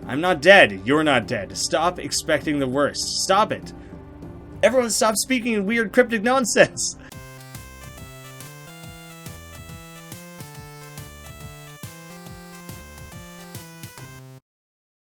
I'm not dead. You're not dead. Stop expecting the worst. Stop it. Everyone stop speaking in weird cryptic nonsense.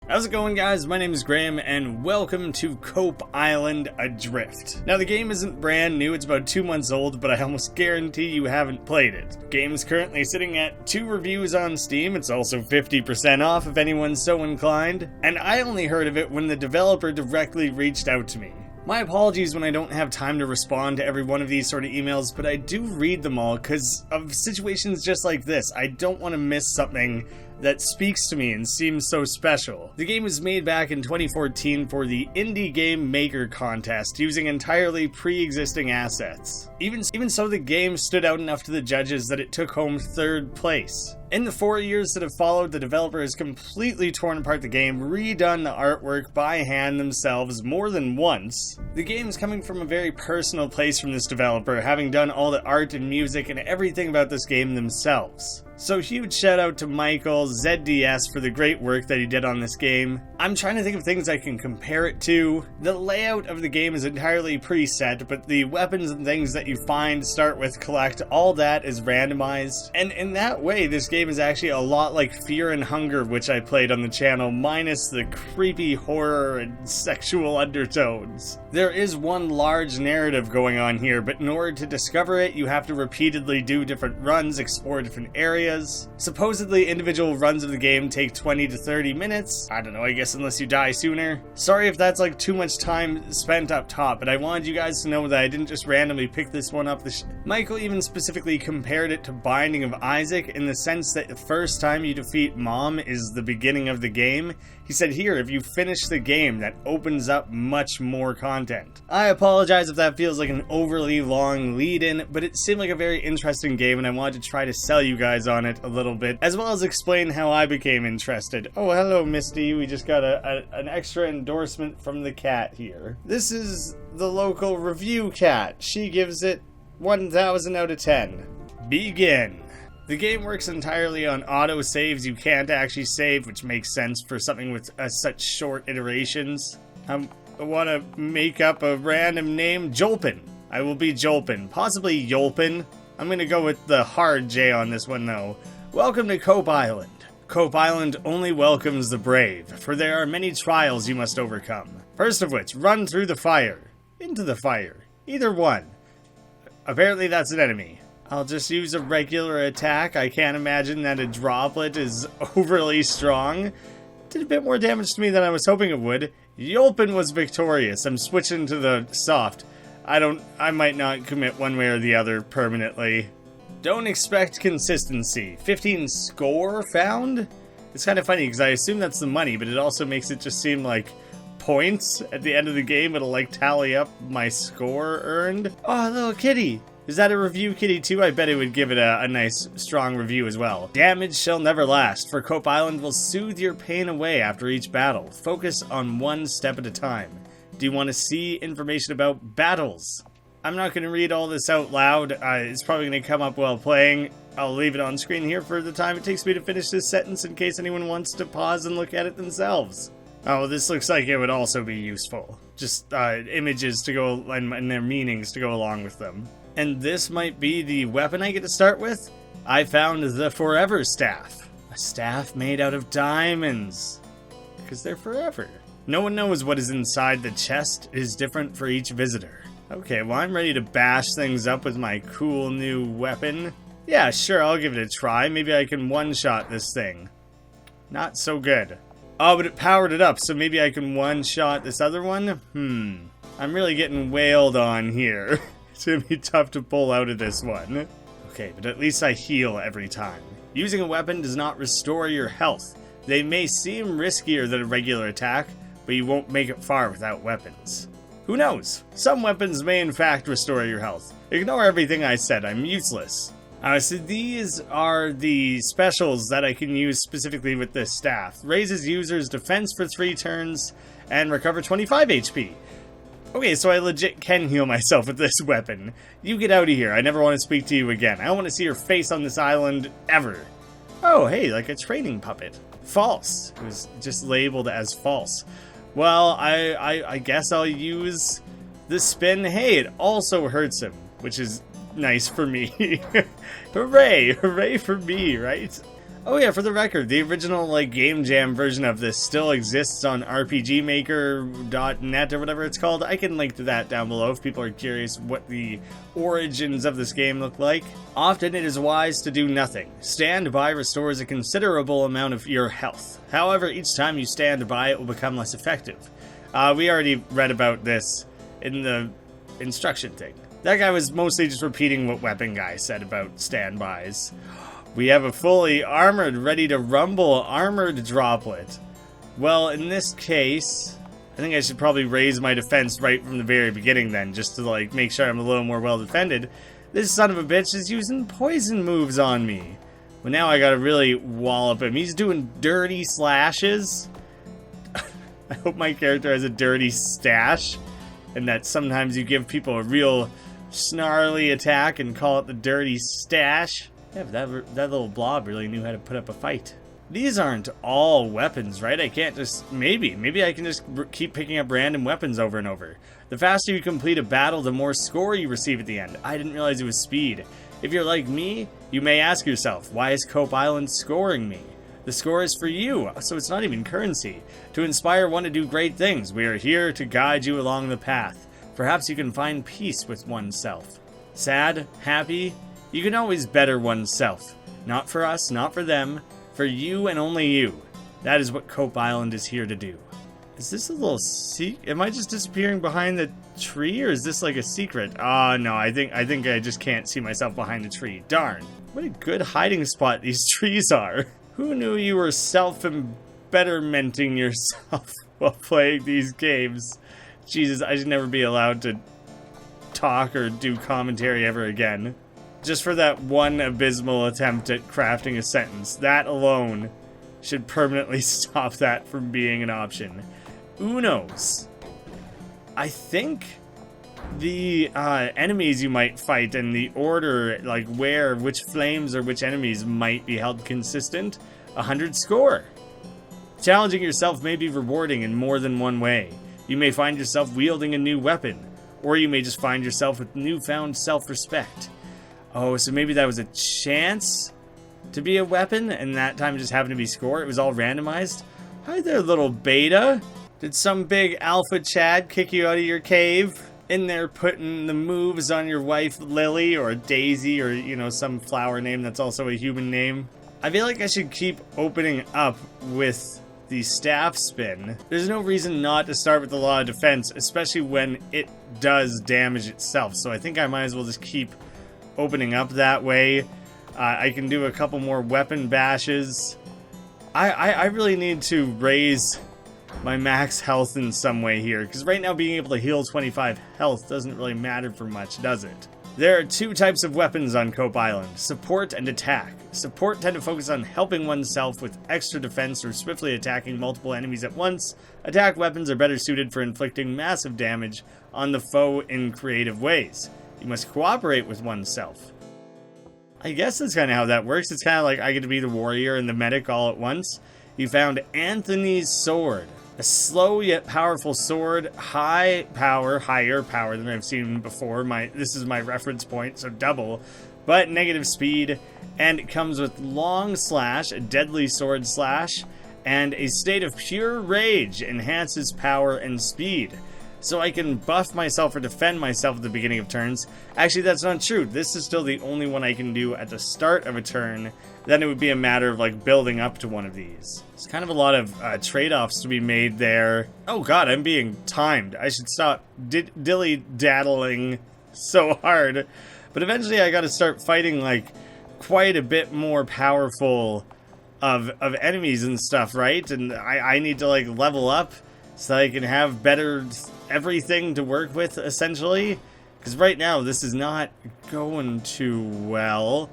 How's it going, guys? My name is Graeme, and welcome to Cope Island Adrift. Now, the game isn't brand new, it's about 2 months old, but I almost guarantee you haven't played it. The game is currently sitting at 2 reviews on Steam. It's also 50% off if anyone's so inclined, and I only heard of it when the developer directly reached out to me. My apologies when I don't have time to respond to every one of these sort of emails, but I do read them all because of situations just like this. I don't want to miss something that speaks to me and seems so special. The game was made back in 2014 for the Indie Game Maker contest using entirely pre-existing assets. Even so, the game stood out enough to the judges that it took home 3rd place. In the 4 years that have followed, the developer has completely torn apart the game, redone the artwork by hand themselves more than once. The game is coming from a very personal place from this developer, having done all the art and music and everything about this game themselves. So huge shout out to Michael ZDS for the great work that he did on this game. I'm trying to think of things I can compare it to. The layout of the game is entirely preset, but the weapons and things that you find, start with, collect, all that is randomized. And in that way, this game is actually a lot like Fear and Hunger, which I played on the channel, minus the creepy horror and sexual undertones. There is one large narrative going on here, but in order to discover it, you have to repeatedly do different runs, explore different areas. Supposedly, individual runs of the game take 20 to 30 minutes. I don't know, I guess unless you die sooner. Sorry if that's like too much time spent up top, but I wanted you guys to know that I didn't just randomly pick this one up. Michael even specifically compared it to Binding of Isaac in the sense that the first time you defeat Mom is the beginning of the game. He said here, if you finish the game, that opens up much more content. I apologize if that feels like an overly long lead-in, but it seemed like a very interesting game and I wanted to try to sell you guys on it a little bit, as well as explain how I became interested. Oh, hello, Misty. We just got an extra endorsement from the cat here. This is the local review cat. She gives it 1,000 out of 10. Begin. The game works entirely on auto-saves. You can't actually save, which makes sense for something with such short iterations. I want to make up a random name. Jolpin. I will be Jolpin. Possibly Yolpin. I'm going to go with the hard J on this one, though. Welcome to Cope Island. Cope Island only welcomes the brave, for there are many trials you must overcome. First of which, run through the fire. Into the fire. Either one. Apparently that's an enemy. I'll just use a regular attack. I can't imagine that a droplet is overly strong. Did a bit more damage to me than I was hoping it would. Yolpin was victorious. I'm switching to the soft. I might not commit one way or the other permanently. Don't expect consistency. 15 score found? It's kind of funny because I assume that's the money, but it also makes it just seem like points at the end of the game. It'll like tally up my score earned. Oh, little kitty. Is that a review kitty too? I bet it would give it a nice, strong review as well. Damage shall never last, for Cope Island will soothe your pain away after each battle. Focus on one step at a time. Do you want to see information about battles? I'm not going to read all this out loud. It's probably going to come up while playing. I'll leave it on screen here for the time it takes me to finish this sentence in case anyone wants to pause and look at it themselves. Oh, this looks like it would also be useful. Just images to go and their meanings to go along with them. And this might be the weapon I get to start with? I found the Forever Staff. A staff made out of diamonds. Because they're forever. No one knows what is inside the chest. It is different for each visitor. Okay, well I'm ready to bash things up with my cool new weapon. Yeah, sure, I'll give it a try. Maybe I can one-shot this thing. Not so good. Oh, but it powered it up, so maybe I can one-shot this other one? I'm really getting wailed on here. It's gonna be tough to pull out of this one. Okay, but at least I heal every time. Using a weapon does not restore your health. They may seem riskier than a regular attack, but you won't make it far without weapons. Who knows? Some weapons may in fact restore your health. Ignore everything I said, I'm useless. So these are the specials that I can use specifically with this staff. Raises user's defense for 3 turns, and recover 25 HP. Okay, so I legit can heal myself with this weapon. You get out of here. I never want to speak to you again. I don't want to see your face on this island ever. Oh, hey, like a training puppet. false. It was just labeled as false. Well, I guess I'll use the spin. Hey, it also hurts him, which is nice for me. Hooray! Hooray for me, right? Oh yeah, for the record, the original like Game Jam version of this still exists on rpgmaker.net or whatever it's called. I can link to that down below if people are curious what the origins of this game look like. Often it is wise to do nothing. Stand by restores a considerable amount of your health. However, each time you stand by, it will become less effective. We already read about this in the instruction thing. That guy was mostly just repeating what Weapon Guy said about standbys. We have a fully armored, ready to rumble armored droplet. Well, in this case, I think I should probably raise my defense right from the very beginning then, just to like make sure I'm a little more well defended. This son of a bitch is using poison moves on me. Well, now I gotta really wallop him. He's doing dirty slashes. I hope my character has a dirty stash, and that sometimes you give people a real snarly attack and call it the dirty stash. Yeah, but that little blob really knew how to put up a fight. These aren't all weapons, right? I can't just... Maybe I can just keep picking up random weapons over and over. The faster you complete a battle, the more score you receive at the end. I didn't realize it was speed. If you're like me, you may ask yourself, why is Cope Island scoring me? The score is for you, so it's not even currency. To inspire one to do great things, we are here to guide you along the path. Perhaps you can find peace with oneself. Sad? Happy? You can always better oneself. Not for us, not for them, for you and only you. That is what Cope Island is here to do. Is this a little am I just disappearing behind the tree, or is this like a secret? Oh no, I think I just can't see myself behind the tree. Darn. What a good hiding spot these trees are. Who knew you were self-bettermenting yourself while playing these games? Jesus, I should never be allowed to talk or do commentary ever again. Just for that one abysmal attempt at crafting a sentence. That alone should permanently stop that from being an option. Unos. I think the enemies you might fight and the order, like which flames or which enemies might be held consistent. 100 score. Challenging yourself may be rewarding in more than one way. You may find yourself wielding a new weapon, or you may just find yourself with newfound self-respect. Oh, so maybe that was a chance to be a weapon, and that time it just happened to be score. It was all randomized. Hi there, little beta. Did some big alpha Chad kick you out of your cave? In there putting the moves on your wife Lily, or Daisy, or, you know, some flower name that's also a human name. I feel like I should keep opening up with the staff spin. There's no reason not to start with a lot of defense, especially when it does damage itself. So I think I might as well just keep opening up that way. I can do a couple more weapon bashes. I really need to raise my max health in some way here, because right now being able to heal 25 health doesn't really matter for much, does it? There are two types of weapons on Cope Island, support and attack. Support tend to focus on helping oneself with extra defense or swiftly attacking multiple enemies at once. Attack weapons are better suited for inflicting massive damage on the foe in creative ways. You must cooperate with oneself. I guess that's kind of how that works. It's kind of like I get to be the warrior and the medic all at once. You found Anthony's sword. A slow yet powerful sword, higher power than I've seen before. This is my reference point, so double, but negative speed, and it comes with long slash, a deadly sword slash, and a state of pure rage, enhances power and speed. So I can buff myself or defend myself at the beginning of turns. Actually, that's not true. This is still the only one I can do at the start of a turn. Then it would be a matter of like building up to one of these. It's kind of a lot of trade-offs to be made there. Oh god, I'm being timed. I should stop dilly-daddling so hard. But eventually I gotta start fighting like quite a bit more powerful of enemies and stuff, right? And I need to like level up so I can have better everything to work with, essentially. Because right now, this is not going too well.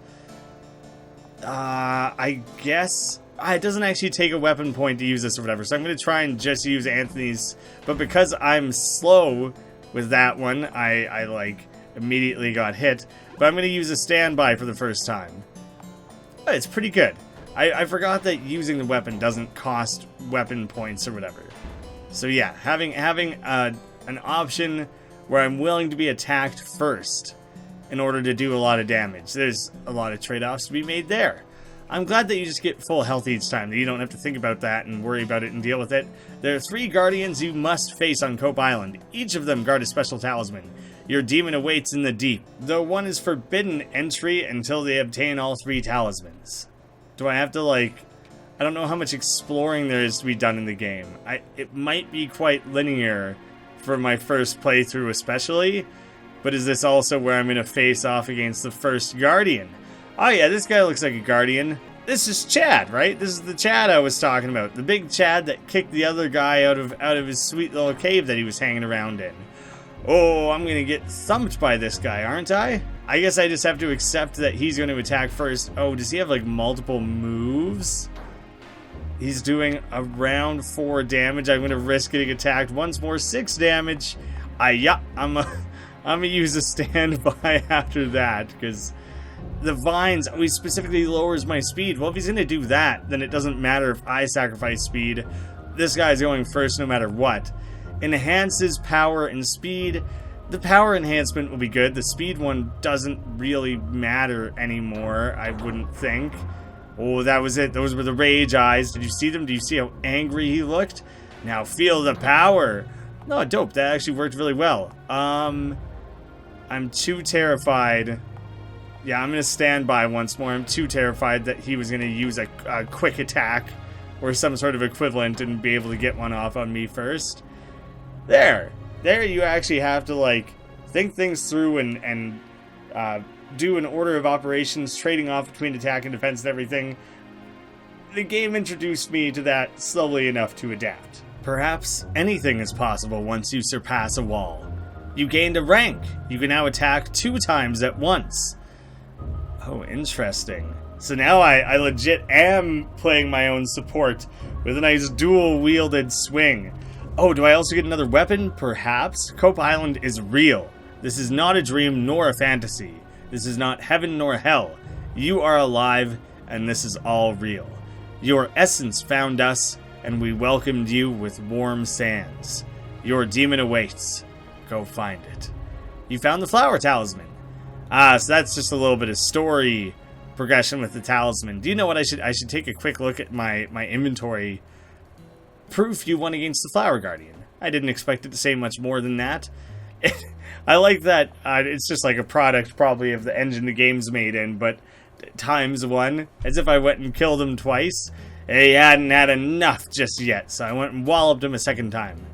I guess it doesn't actually take a weapon point to use this or whatever, so I'm going to try and just use Anthony's. But because I'm slow with that one, I like, immediately got hit. But I'm going to use a standby for the first time. It's pretty good. I forgot that using the weapon doesn't cost weapon points or whatever. So yeah, having an option where I'm willing to be attacked first in order to do a lot of damage. There's a lot of trade-offs to be made there. I'm glad that you just get full health each time, that you don't have to think about that and worry about it and deal with it. There are 3 guardians you must face on Cope Island. Each of them guard a special talisman. Your demon awaits in the deep, though one is forbidden entry until they obtain all 3 talismans. Do I have to, like... I don't know how much exploring there is to be done in the game. It might be quite linear for my first playthrough especially, but is this also where I'm going to face off against the first guardian? Oh yeah, this guy looks like a guardian. This is Chad, right? This is the Chad I was talking about. The big Chad that kicked the other guy out of his sweet little cave that he was hanging around in. Oh, I'm going to get thumped by this guy, aren't I? I guess I just have to accept that he's going to attack first. Oh, does he have like multiple moves? He's doing around 4 damage. I'm going to risk getting attacked once more. 6 damage. Yeah, I'm going to use a standby after that because... the vines, he specifically lowers my speed. Well, if he's going to do that, then it doesn't matter if I sacrifice speed. This guy's going first no matter what. Enhances power and speed. The power enhancement will be good. The speed one doesn't really matter anymore, I wouldn't think. Oh, that was it. Those were the rage eyes. Did you see them? Do you see how angry he looked? Now feel the power. No, dope. That actually worked really well. I'm too terrified. Yeah, I'm going to stand by once more. I'm too terrified that he was going to use a quick attack or some sort of equivalent and be able to get one off on me first. There you actually have to, like, think things through and do an order of operations, trading off between attack and defense and everything. The game introduced me to that slowly enough to adapt. Perhaps anything is possible once you surpass a wall. You gained a rank. You can now attack 2 times at once. Oh, interesting. So now I legit am playing my own support with a nice dual-wielded swing. Oh, do I also get another weapon? Perhaps. Cope Island is real. This is not a dream nor a fantasy. This is not heaven nor hell. You are alive, and this is all real. Your essence found us, and we welcomed you with warm sands. Your demon awaits. Go find it. You found the flower talisman. So that's just a little bit of story progression with the talisman. Do you know what I should take a quick look at my inventory. Proof you won against the flower guardian. I didn't expect it to say much more than that. I like that it's just like a product probably of the engine the game's made in, but ×1, as if I went and killed him twice. He hadn't had enough just yet, so I went and walloped him a second time.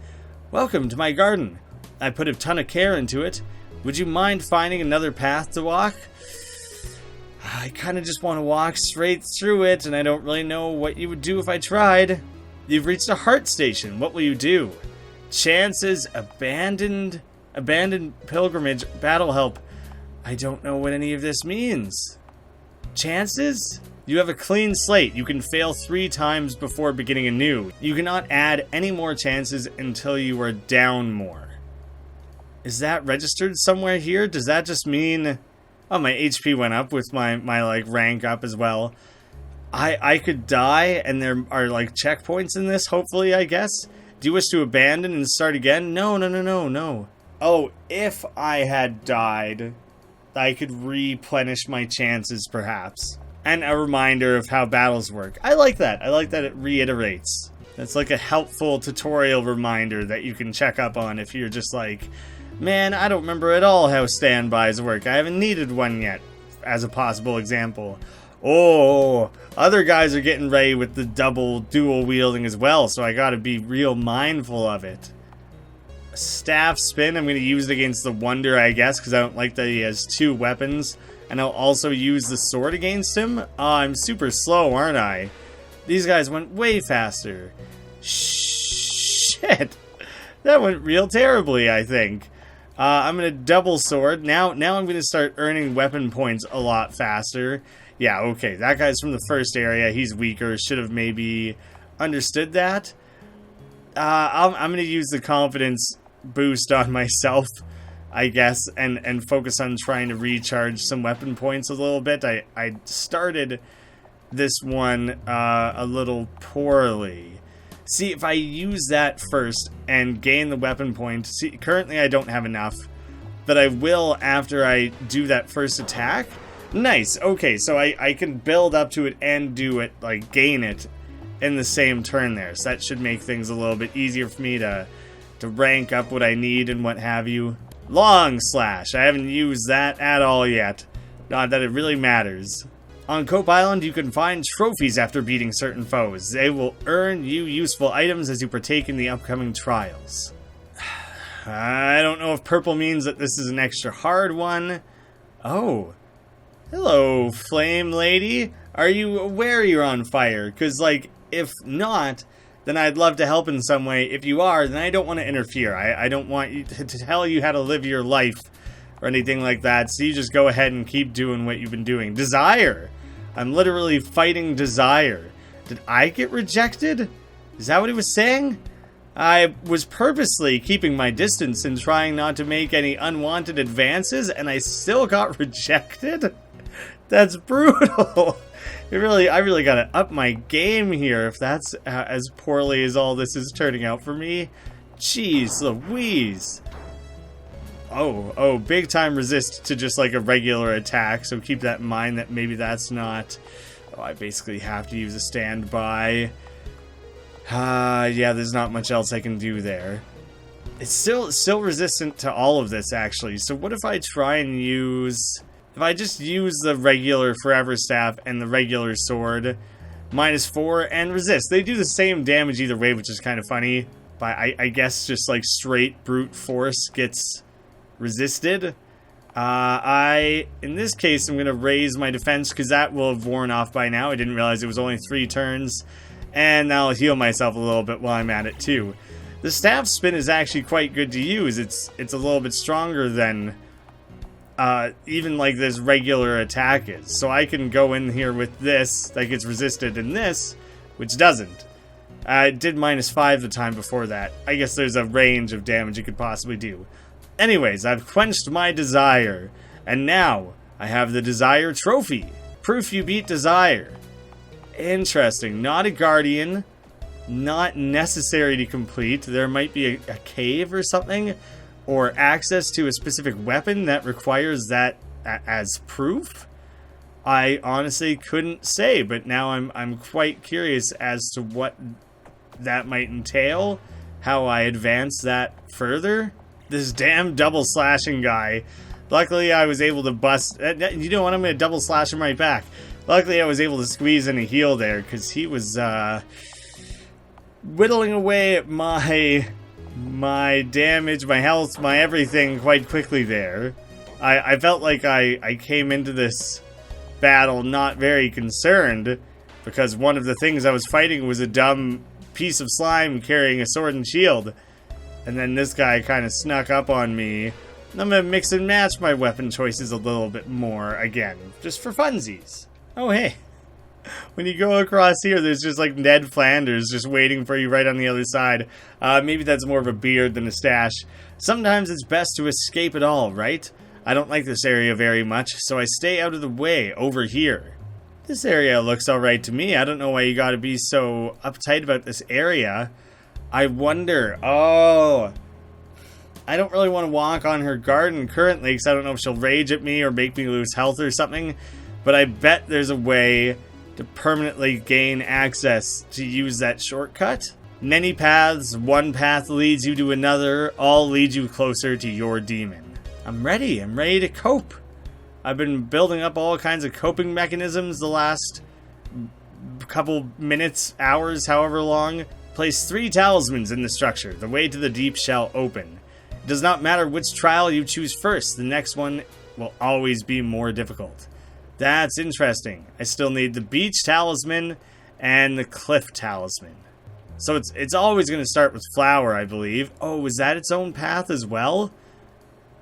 Welcome to my garden. I put a ton of care into it. Would you mind finding another path to walk? I kind of just want to walk straight through it, and I don't really know what you would do if I tried. You've reached a heart station. What will you do? Chances, abandoned pilgrimage, battle help. I don't know what any of this means. Chances? You have a clean slate. You can fail 3 times before beginning anew. You cannot add any more chances until you are down more. Is that registered somewhere here? Does that just mean... Oh, my HP went up with my like, rank up as well. I could die, and there are, like, checkpoints in this, hopefully, I guess. Do you wish to abandon and start again? No. Oh, if I had died, I could replenish my chances, perhaps. And a reminder of how battles work. I like that. I like that it reiterates. It's like a helpful tutorial reminder that you can check up on if you're just like... Man, I don't remember at all how standbys work. I haven't needed one yet, as a possible example. Oh, other guys are getting ready with the dual wielding as well, so I gotta be real mindful of it. A staff spin, I'm gonna use it against the Wonder, I guess, because I don't like that he has 2 weapons. And I'll also use the sword against him. Oh, I'm super slow, aren't I? These guys went way faster. Shit. That went real terribly, I think. I'm going to double sword. Now I'm going to start earning weapon points a lot faster. Yeah, okay. That guy's from the first area. He's weaker. Should have maybe understood that. I'm going to use the confidence boost on myself, I guess, and focus on trying to recharge some weapon points a little bit. I started this one a little poorly. See, if I use that first and gain the weapon point, see, currently I don't have enough, but I will after I do that first attack. Nice, okay, so I can build up to it and do it, like, gain it in the same turn there. So that should make things a little bit easier for me to rank up what I need and what have you. Long slash, I haven't used that at all yet. Not that it really matters. On Cope Island, you can find trophies after beating certain foes. They will earn you useful items as you partake in the upcoming trials. I don't know if purple means that this is an extra hard one. Oh. Hello, flame lady. Are you aware you're on fire? Because, like, if not, then I'd love to help in some way. If you are, then I don't want to interfere. I don't want you to tell you how to live your life or anything like that. So you just go ahead and keep doing what you've been doing. Desire. I'm literally fighting desire. Did I get rejected? Is that what he was saying? I was purposely keeping my distance and trying not to make any unwanted advances, and I still got rejected? That's brutal. I really gotta up my game here if that's as poorly as all this is turning out for me. Jeez Louise. Oh, big time resist to just like a regular attack, so keep that in mind that maybe that's not... Oh, I basically have to use a standby. Yeah, there's not much else I can do there. It's still resistant to all of this, actually. So what if I try and use... If I just use the regular Forever Staff and the regular sword, -4 and resist. They do the same damage either way, which is kind of funny. But I guess just like straight brute force gets resisted. In this case, I'm going to raise my defense because that will have worn off by now. I didn't realize it was only 3 turns. And I'll heal myself a little bit while I'm at it too. The staff spin is actually quite good to use. It's a little bit stronger than even like this regular attack is. So I can go in here with this that gets resisted and this, which doesn't. It did -5 the time before that. I guess there's a range of damage it could possibly do. Anyways, I've quenched my desire. And now I have the desire trophy. Proof you beat desire. Interesting. Not a guardian. Not necessary to complete. There might be a cave or something. Or access to a specific weapon that requires that as proof? I honestly couldn't say, but now I'm quite curious as to what that might entail. How I advance that further. This damn double slashing guy. Luckily I was able to bust... You know what? I'm going to double slash him right back. Luckily I was able to squeeze in a heal there, because he was whittling away at my damage, my health, my everything quite quickly there. I felt like I came into this battle not very concerned, because one of the things I was fighting was a dumb piece of slime carrying a sword and shield. And then this guy kind of snuck up on me. I'm going to mix and match my weapon choices a little bit more again, just for funsies. Oh, hey. When you go across here, there's just like Ned Flanders just waiting for you right on the other side. Maybe that's more of a beard than a stash. Sometimes it's best to escape it all, right? I don't like this area very much, so I stay out of the way over here. This area looks alright to me. I don't know why you gotta be so uptight about this area. I wonder... Oh... I don't really want to walk on her garden currently, because I don't know if she'll rage at me or make me lose health or something. But I bet there's a way to permanently gain access to use that shortcut. Many paths, one path leads you to another, all lead you closer to your demon. I'm ready to cope. I've been building up all kinds of coping mechanisms the last couple minutes, hours, however long. Place 3 talismans in the structure. The way to the deep shall open. It does not matter which trial you choose first, the next one will always be more difficult. That's interesting. I still need the beach talisman and the cliff talisman. So it's always going to start with flower, I believe. Oh, is that its own path as well?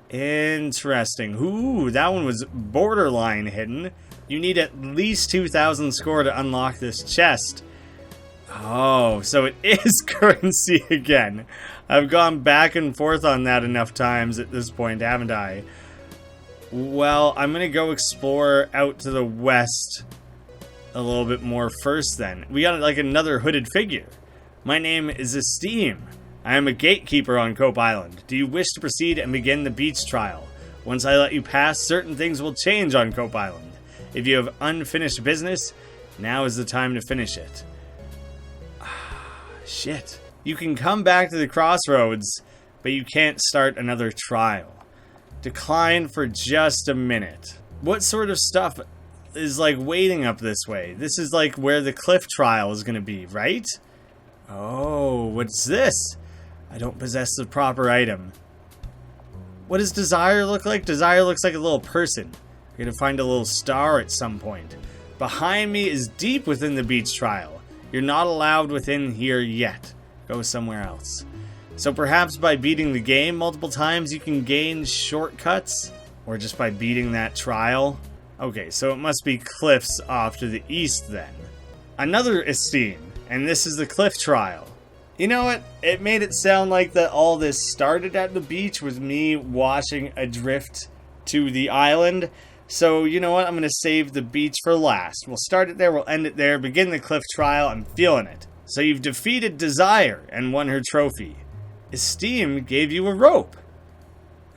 Interesting. Ooh, that one was borderline hidden. You need at least 2,000 score to unlock this chest. Oh, so it is currency again. I've gone back and forth on that enough times at this point, haven't I? Well, I'm going to go explore out to the west a little bit more first then. We got like another hooded figure. My name is Esteem. I am a gatekeeper on Cope Island. Do you wish to proceed and begin the beach trial? Once I let you pass, certain things will change on Cope Island. If you have unfinished business, now is the time to finish it. Shit. You can come back to the crossroads, but you can't start another trial. Decline for just a minute. What sort of stuff is like waiting up this way? This is like where the cliff trial is going to be, right? Oh, what's this? I don't possess the proper item. What does Desire look like? Desire looks like a little person. You're going to find a little star at some point. Behind me is deep within the beach trial. You're not allowed within here yet. Go somewhere else. So perhaps by beating the game multiple times you can gain shortcuts? Or just by beating that trial? Okay, so it must be cliffs off to the east then. Another Esteem, and this is the cliff trial. You know what? It made it sound like that all this started at the beach with me washing Adrift to the island. So, you know what? I'm going to save the beach for last. We'll start it there, we'll end it there, begin the cliff trial. I'm feeling it. So you've defeated Desire and won her trophy. Esteem gave you a rope.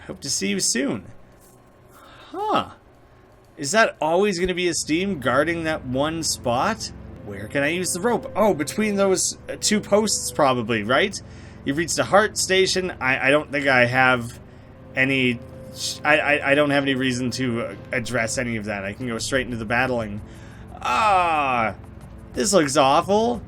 Hope to see you soon. Huh. Is that always going to be Esteem guarding that one spot? Where can I use the rope? Oh, between those two posts probably, right? You've reached a heart station. I don't think I have any... I don't have any reason to address any of that. I can go straight into the battling. Ah, this looks awful.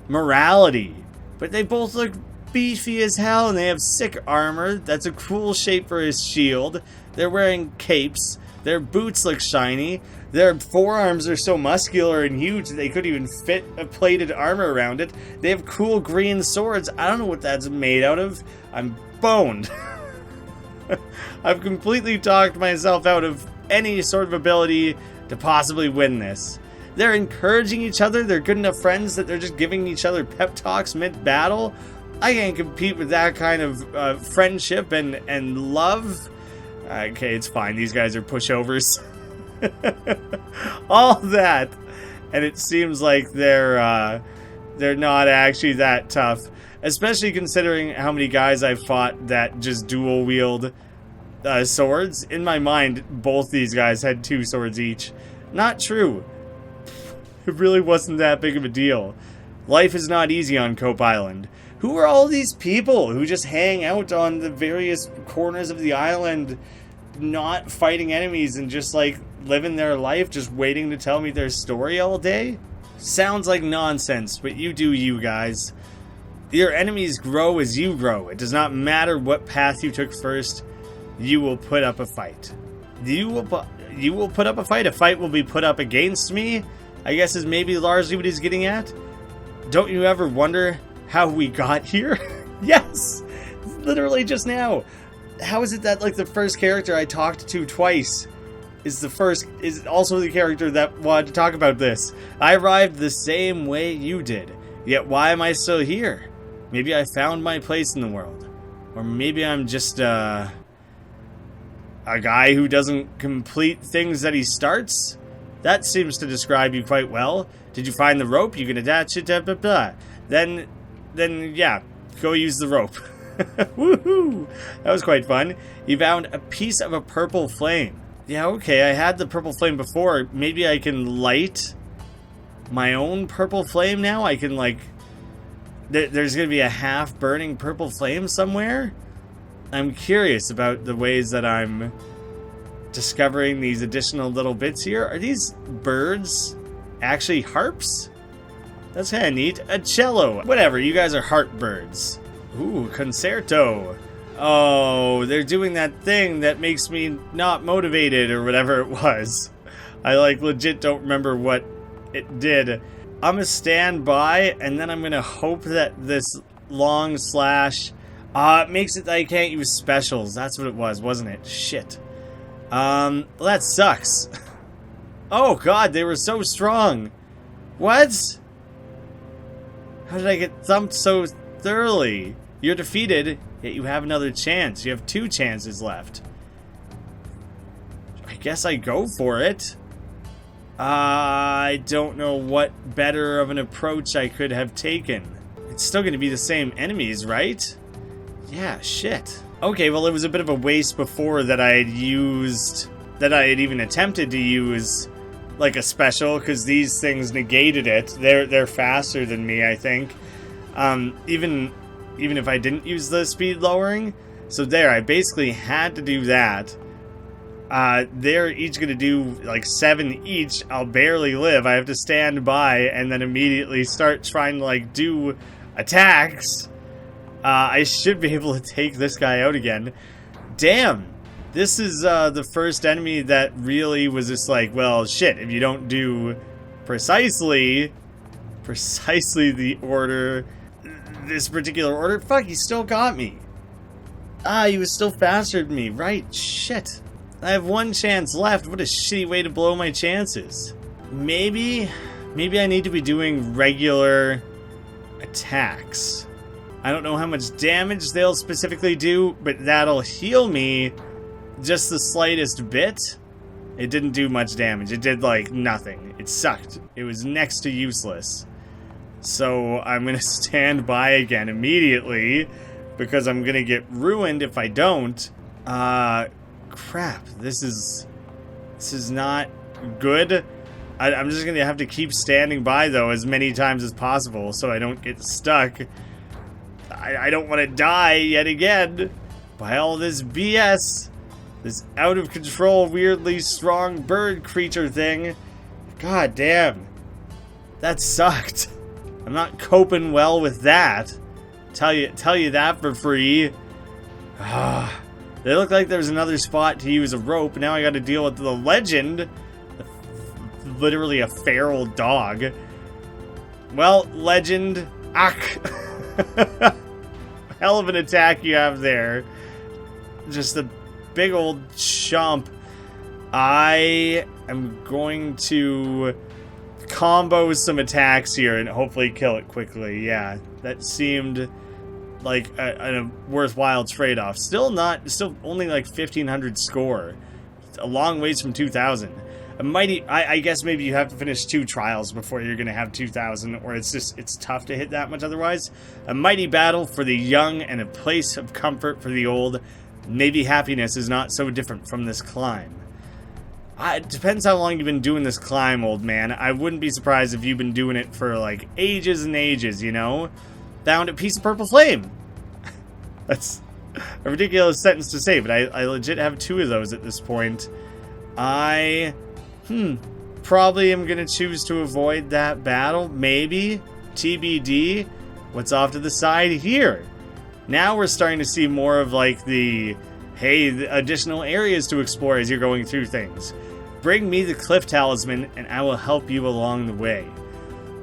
Morality. But they both look beefy as hell and they have sick armor. That's a cool shape for his shield. They're wearing capes. Their boots look shiny. Their forearms are so muscular and huge that they could even fit a plated armor around it. They have cool green swords. I don't know what that's made out of. I'm boned. I've completely talked myself out of any sort of ability to possibly win this. They're encouraging each other. They're good enough friends that they're just giving each other pep talks mid-battle. I can't compete with that kind of friendship and love. Okay, it's fine. These guys are pushovers. All that. And it seems like they're not actually that tough. Especially considering how many guys I've fought that just dual wield swords. In my mind, both these guys had 2 swords each. Not true. It really wasn't that big of a deal. Life is not easy on Cope Island. Who are all these people who just hang out on the various corners of the island, not fighting enemies and just like living their life, just waiting to tell me their story all day? Sounds like nonsense, but you do you guys. Your enemies grow as you grow. It does not matter what path you took first. You will put up a fight. You will put up a fight. A fight will be put up against me, I guess is maybe largely what he's getting at. Don't you ever wonder how we got here? Yes! Literally just now. How is it that like the first character I talked to twice is also the character that wanted to talk about this? I arrived the same way you did. Yet why am I still here? Maybe I found my place in the world. Or maybe I'm just a guy who doesn't complete things that he starts? That seems to describe you quite well. Did you find the rope? You can attach it, blah, blah, blah. Then yeah, go use the rope. Woohoo! That was quite fun. You found a piece of a purple flame. Yeah, okay, I had the purple flame before. Maybe I can light my own purple flame now? I can, like... There's going to be a half-burning purple flame somewhere? I'm curious about the ways that I'm discovering these additional little bits here. Are these birds actually harps? That's kind of neat. A cello. Whatever, you guys are harp birds. Ooh, concerto. Oh, they're doing that thing that makes me not motivated or whatever it was. I like legit don't remember what it did. I'm gonna stand by and then I'm gonna hope that this long slash makes it that I can't use specials. That's what it was, wasn't it? Shit. Well, that sucks. Oh god, they were so strong. What? How did I get thumped so thoroughly? You're defeated, yet you have another chance. You have 2 chances left. I guess I go for it. I don't know what better of an approach I could have taken. It's still going to be the same enemies, right? Yeah, shit. Okay, well, it was a bit of a waste before that I had even attempted to use like a special, because these things negated it. They're faster than me, I think. Even if I didn't use the speed lowering. So there, I basically had to do that. They're each going to do like 7 each. I'll barely live. I have to stand by and then immediately start trying to like do attacks. I should be able to take this guy out again. Damn. This is the first enemy that really was just like, well, shit, if you don't do precisely the order, this particular order, fuck, he still got me. He was still faster than me, right? Shit. I have 1 chance left. What a shitty way to blow my chances. Maybe I need to be doing regular attacks. I don't know how much damage they'll specifically do, but that'll heal me just the slightest bit. It didn't do much damage. It did like nothing. It sucked. It was next to useless. So I'm gonna stand by again immediately because I'm gonna get ruined if I don't. Crap. This is not good. I'm just gonna have to keep standing by though as many times as possible so I don't get stuck. I don't want to die yet again by all this BS. This out of control, weirdly strong bird creature thing. God damn. That sucked. I'm not coping well with that. Tell you that for free. They look like there's another spot to use a rope. Now I gotta deal with the legend. Literally a feral dog. Well, legend. Hell of an attack you have there. Just a big old chump. I am going to combo some attacks here and hopefully kill it quickly. Yeah, that seemed like a worthwhile trade-off. Still only like 1,500 score. A long ways from 2,000. I guess maybe you have to finish 2 trials before you're going to have 2,000, or it's tough to hit that much otherwise. A mighty battle for the young and a place of comfort for the old. Maybe happiness is not so different from this climb. It depends how long you've been doing this climb, old man. I wouldn't be surprised if you've been doing it for like ages and ages, you know? Found a piece of purple flame. That's a ridiculous sentence to say, but I legit have 2 of those at this point. Probably am gonna choose to avoid that battle. Maybe. TBD. What's off to the side here? Now we're starting to see more of like the additional areas to explore as you're going through things. Bring me the cliff talisman and I will help you along the way.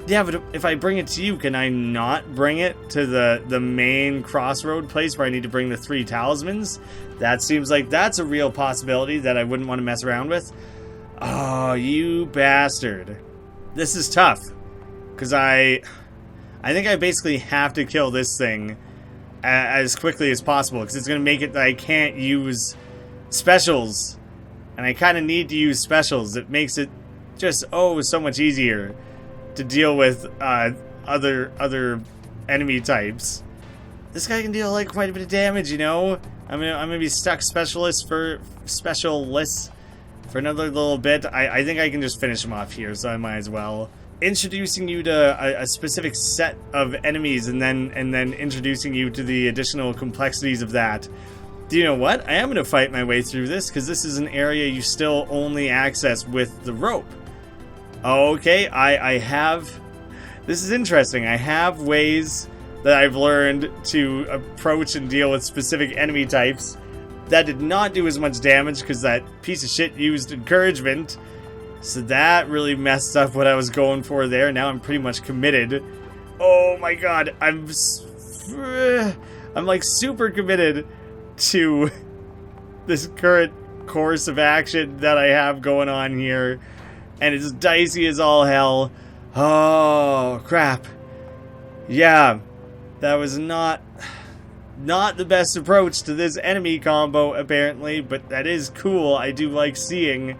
Yeah, but if I bring it to you, can I not bring it to the main crossroad place where I need to bring the 3 talismans? That seems like that's a real possibility that I wouldn't want to mess around with. Oh, you bastard. This is tough. Because I think I basically have to kill this thing as quickly as possible. Because it's going to make it that I can't use specials. And I kind of need to use specials. It makes it just, so much easier to deal with other enemy types. This guy can deal like quite a bit of damage, you know? I'm gonna be stuck specialists for another little bit. I think I can just finish him off here, so I might as well. Introducing you to a specific set of enemies and then introducing you to the additional complexities of that. Do you know what? I am going to fight my way through this because this is an area you still only access with the rope. Okay, I have... This is interesting. I have ways that I've learned to approach and deal with specific enemy types that did not do as much damage because that piece of shit used encouragement. So that really messed up what I was going for there. Now I'm pretty much committed. Oh my god, I'm like super committed to this current course of action that I have going on here. And it's dicey as all hell. Oh, crap. Yeah, that was not the best approach to this enemy combo, apparently, but that is cool. I do like seeing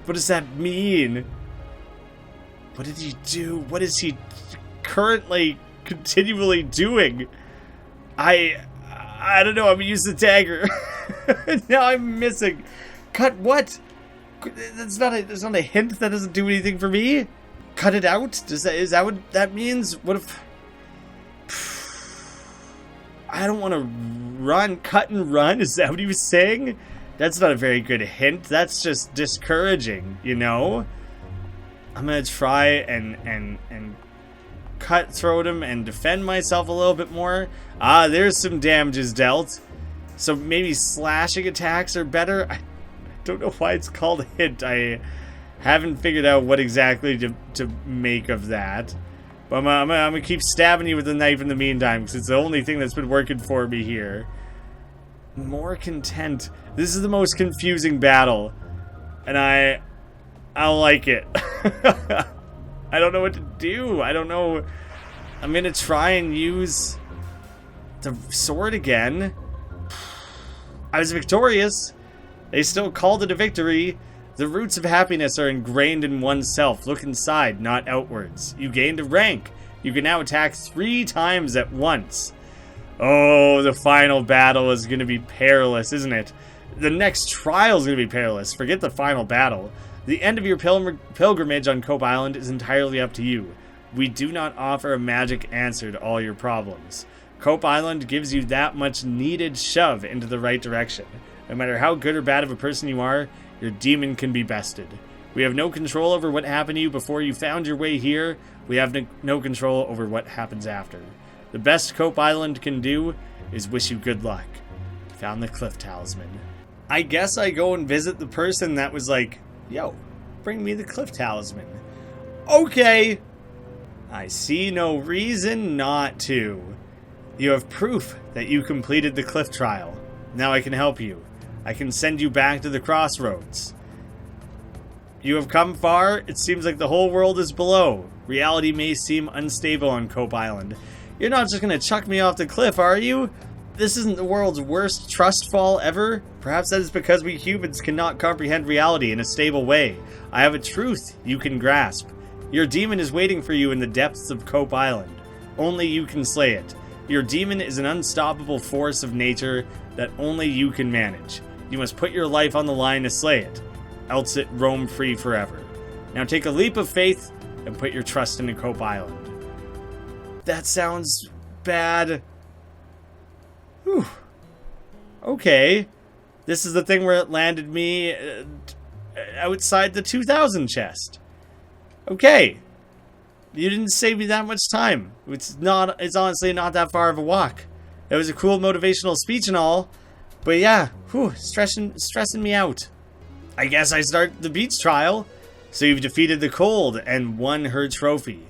What does that mean? What did he do? What is he currently continually doing? I don't know. I'm gonna use the dagger. Now I'm missing. Cut what? That's not a hint. That doesn't do anything for me. Cut it out? Is that what that means? What if I don't want to run? Cut and run? Is that what he was saying? That's not a very good hint. That's just discouraging, you know? I'm gonna try and cutthroat him and defend myself a little bit more. Ah, there's some damages dealt. So maybe slashing attacks are better. I don't know why it's called a hint. I haven't figured out what exactly to make of that. But I'm gonna keep stabbing you with the knife in the meantime, because it's the only thing that's been working for me here. More content. This is the most confusing battle, and I don't like it. I don't know what to do. I don't know. I'm gonna try and use the sword again. I was victorious. They still called it a victory. The roots of happiness are ingrained in oneself. Look inside, not outwards. You gained a rank. You can now attack 3 times at once. Oh, the final battle is going to be perilous, isn't it? The next trial is going to be perilous. Forget the final battle. The end of your pilgrimage on Cope Island is entirely up to you. We do not offer a magic answer to all your problems. Cope Island gives you that much needed shove into the right direction. No matter how good or bad of a person you are, your demon can be bested. We have no control over what happened to you before you found your way here. We have no control over what happens after. The best Cope Island can do is wish you good luck. Found the cliff talisman. I guess I go and visit the person that was like, yo, bring me the cliff talisman. Okay. I see no reason not to. You have proof that you completed the cliff trial. Now I can help you. I can send you back to the crossroads. You have come far. It seems like the whole world is below. Reality may seem unstable on Cope Island. You're not just going to chuck me off the cliff, are you? This isn't the world's worst trust fall ever. Perhaps that is because we humans cannot comprehend reality in a stable way. I have a truth you can grasp. Your demon is waiting for you in the depths of Cope Island. Only you can slay it. Your demon is an unstoppable force of nature that only you can manage. You must put your life on the line to slay it, else it roam free forever. Now take a leap of faith and put your trust into Cope Island. That sounds bad. Whew. Okay. This is the thing where it landed me outside the 2000 chest. Okay. You didn't save me that much time. It's honestly not that far of a walk. It was a cool motivational speech and all, but yeah, whew, stressing me out. I guess I start the beach trial. So you've defeated the cold and won her trophy.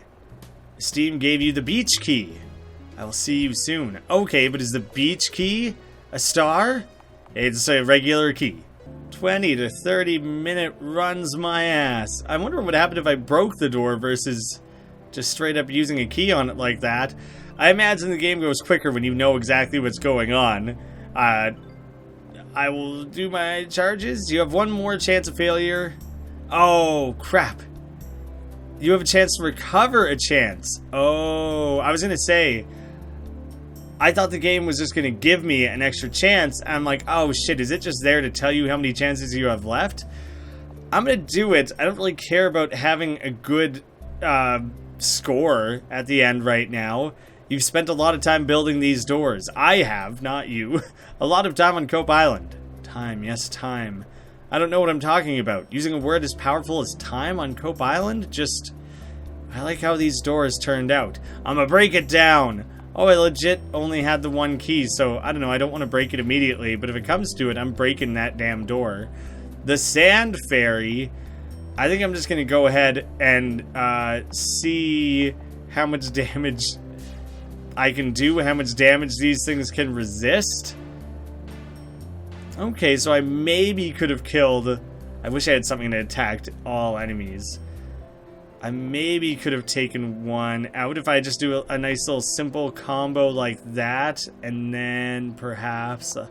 Steam gave you the beach key. I will see you soon. Okay, but is the beach key a star? It's a regular key. 20 to 30 minute runs my ass. I wonder what would happen if I broke the door versus just straight up using a key on it like that. I imagine the game goes quicker when you know exactly what's going on. I will do my charges. You have one more chance of failure. Oh, crap. You have a chance to recover a chance. Oh, I was going to say, I thought the game was just going to give me an extra chance. I'm like, oh shit, is it just there to tell you how many chances you have left? I'm going to do it. I don't really care about having a good score at the end right now. You've spent a lot of time building these doors. I have, not you. A lot of time on Cope Island. Time, yes, time. I don't know what I'm talking about. Using a word as powerful as time on Cope Island? Just, I like how these doors turned out. I'm gonna break it down. Oh, I legit only had the one key, so I don't know, I don't want to break it immediately, but if it comes to it, I'm breaking that damn door. The Sand Fairy, I think I'm just gonna go ahead and see how much damage I can do, how much damage these things can resist. Okay, so I maybe could have killed... I wish I had something that attacked all enemies. I maybe could have taken one out if I just do a nice little simple combo like that. And then perhaps a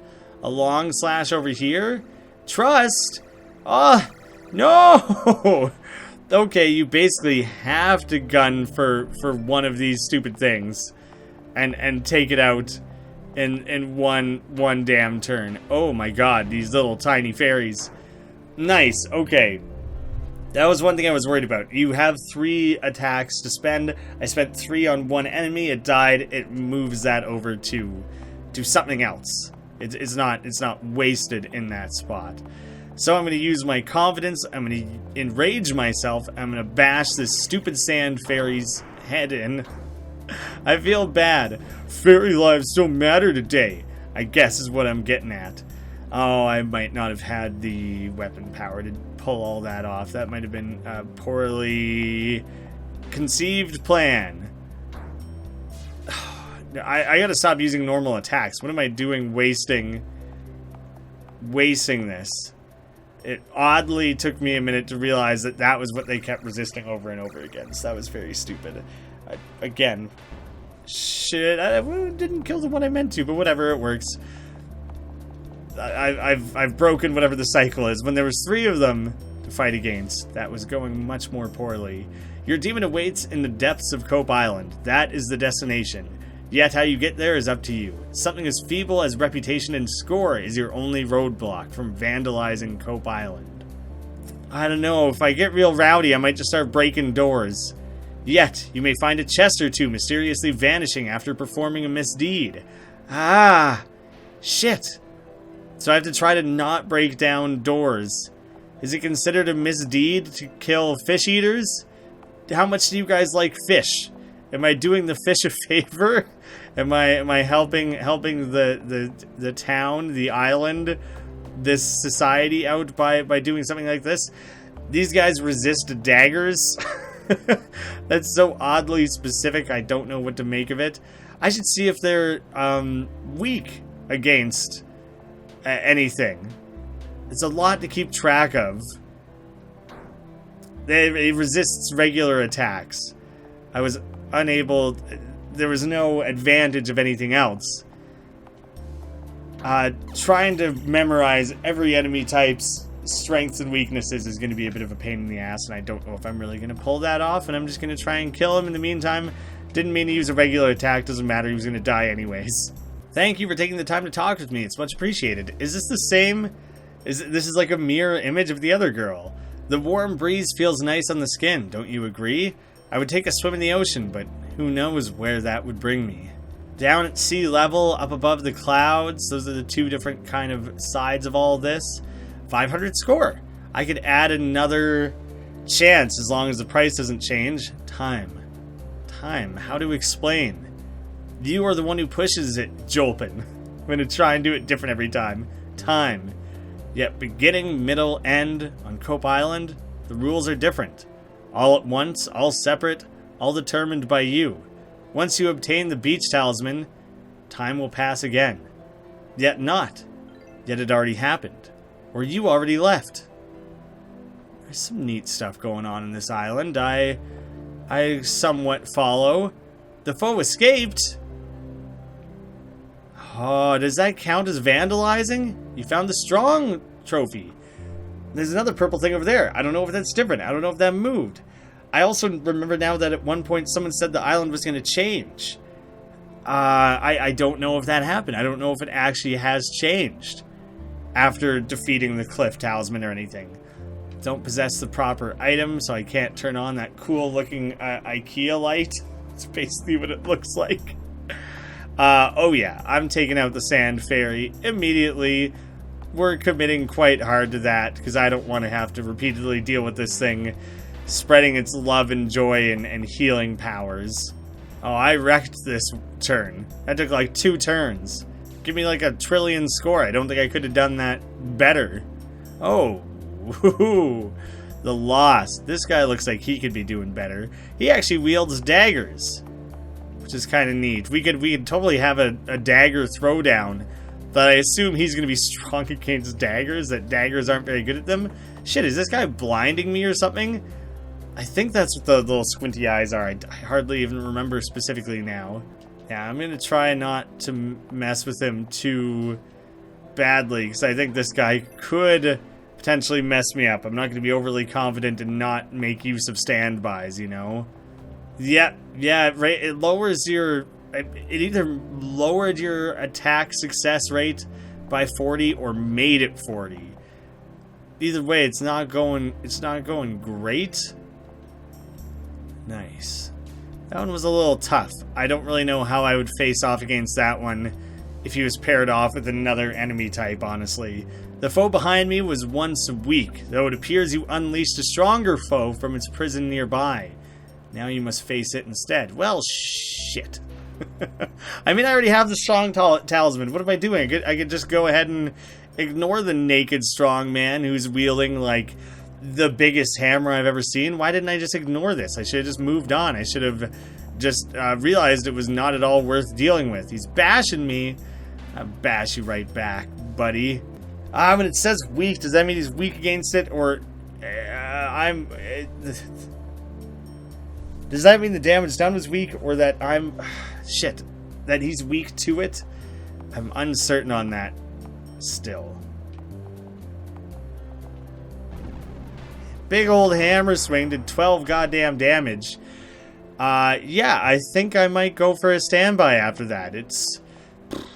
long slash over here. Trust! Oh, No! Okay, you basically have to gun for one of these stupid things and take it out in one damn turn. Oh my god, these little tiny fairies. Nice, okay. That was one thing I was worried about. You have 3 attacks to spend. I spent 3 on one enemy, it died, it moves that over to something else. It's not wasted in that spot. So I'm going to use my confidence, I'm going to enrage myself, I'm going to bash this stupid sand fairy's head in. I feel bad. Fairy lives don't matter today, I guess is what I'm getting at. Oh, I might not have had the weapon power to pull all that off. That might have been a poorly conceived plan. I gotta stop using normal attacks. What am I doing wasting this? It oddly took me a minute to realize that that was what they kept resisting over and over again. So that was very stupid. Again, shit, I didn't kill the one I meant to, but whatever, it works. I've broken whatever the cycle is. When there was 3 of them to fight against, that was going much more poorly. Your demon awaits in the depths of Cope Island. That is the destination. Yet how you get there is up to you. Something as feeble as reputation and score is your only roadblock from vandalizing Cope Island. I don't know, if I get real rowdy, I might just start breaking doors. Yet, you may find a chest or 2 mysteriously vanishing after performing a misdeed. Ah! Shit! So I have to try to not break down doors. Is it considered a misdeed to kill fish eaters? How much do you guys like fish? Am I doing the fish a favor? Am I helping the town, the island, this society out by doing something like this? These guys resist daggers. That's so oddly specific. I don't know what to make of it. I should see if they're weak against anything. It's a lot to keep track of. It resists regular attacks. I was unable. There was no advantage of anything else. Trying to memorize every enemy type's strengths and weaknesses is going to be a bit of a pain in the ass, and I don't know if I'm really going to pull that off, and I'm just going to try and kill him in the meantime. Didn't mean to use a regular attack, doesn't matter, he was going to die anyways. Thank you for taking the time to talk with me, it's much appreciated. Is this the same? This is like a mirror image of the other girl. The warm breeze feels nice on the skin, don't you agree? I would take a swim in the ocean, but who knows where that would bring me. Down at sea level, up above the clouds, those are the 2 different kind of sides of all this. 500 score. I could add another chance as long as the price doesn't change. Time. How to explain? You are the one who pushes it, Jolpin. I'm going to try and do it different every time. Time. Yet beginning, middle, end on Cope Island, the rules are different. All at once, all separate, all determined by you. Once you obtain the beach talisman, time will pass again. Yet not. Yet it already happened. Or you already left. There's some neat stuff going on in this island. I somewhat follow. The foe escaped. Oh, does that count as vandalizing? You found the strong trophy. There's another purple thing over there. I don't know if that's different. I don't know if that moved. I also remember now that at one point someone said the island was going to change. I don't know if that happened. I don't know if it actually has changed after defeating the cliff talisman or anything. Don't possess the proper item, so I can't turn on that cool looking IKEA light. It's basically what it looks like. Oh yeah, I'm taking out the sand fairy immediately. We're committing quite hard to that because I don't want to have to repeatedly deal with this thing spreading its love and joy and healing powers. Oh, I wrecked this turn. That took like 2 turns. Give me like a trillion score. I don't think I could have done that better. Oh, woohoo. The Lost. This guy looks like he could be doing better. He actually wields daggers, which is kind of neat. We could totally have a dagger throwdown, but I assume he's going to be strong against daggers, that daggers aren't very good at them. Shit, is this guy blinding me or something? I think that's what the little squinty eyes are. I hardly even remember specifically now. Yeah, I'm going to try not to mess with him too badly, because I think this guy could potentially mess me up. I'm not going to be overly confident and not make use of standbys, you know? Yeah, right. It lowers your... It either lowered your attack success rate by 40 or made it 40. Either way, it's not going great. Nice. That one was a little tough. I don't really know how I would face off against that one if he was paired off with another enemy type, honestly. The foe behind me was once weak, though it appears you unleashed a stronger foe from its prison nearby. Now you must face it instead. Well, shit. I mean, I already have the strong talisman. What am I doing? I could just go ahead and ignore the naked strong man who's wielding, like, the biggest hammer I've ever seen. Why didn't I just ignore this? I should have just moved on. I should have just realized it was not at all worth dealing with. He's bashing me. I'll bash you right back, buddy. When it says weak, does that mean he's weak against it? Or does that mean the damage done was weak? Or that I'm... shit. That he's weak to it? I'm uncertain on that still. Big old hammer swing did 12 goddamn damage. Yeah, I think I might go for a standby after that. It's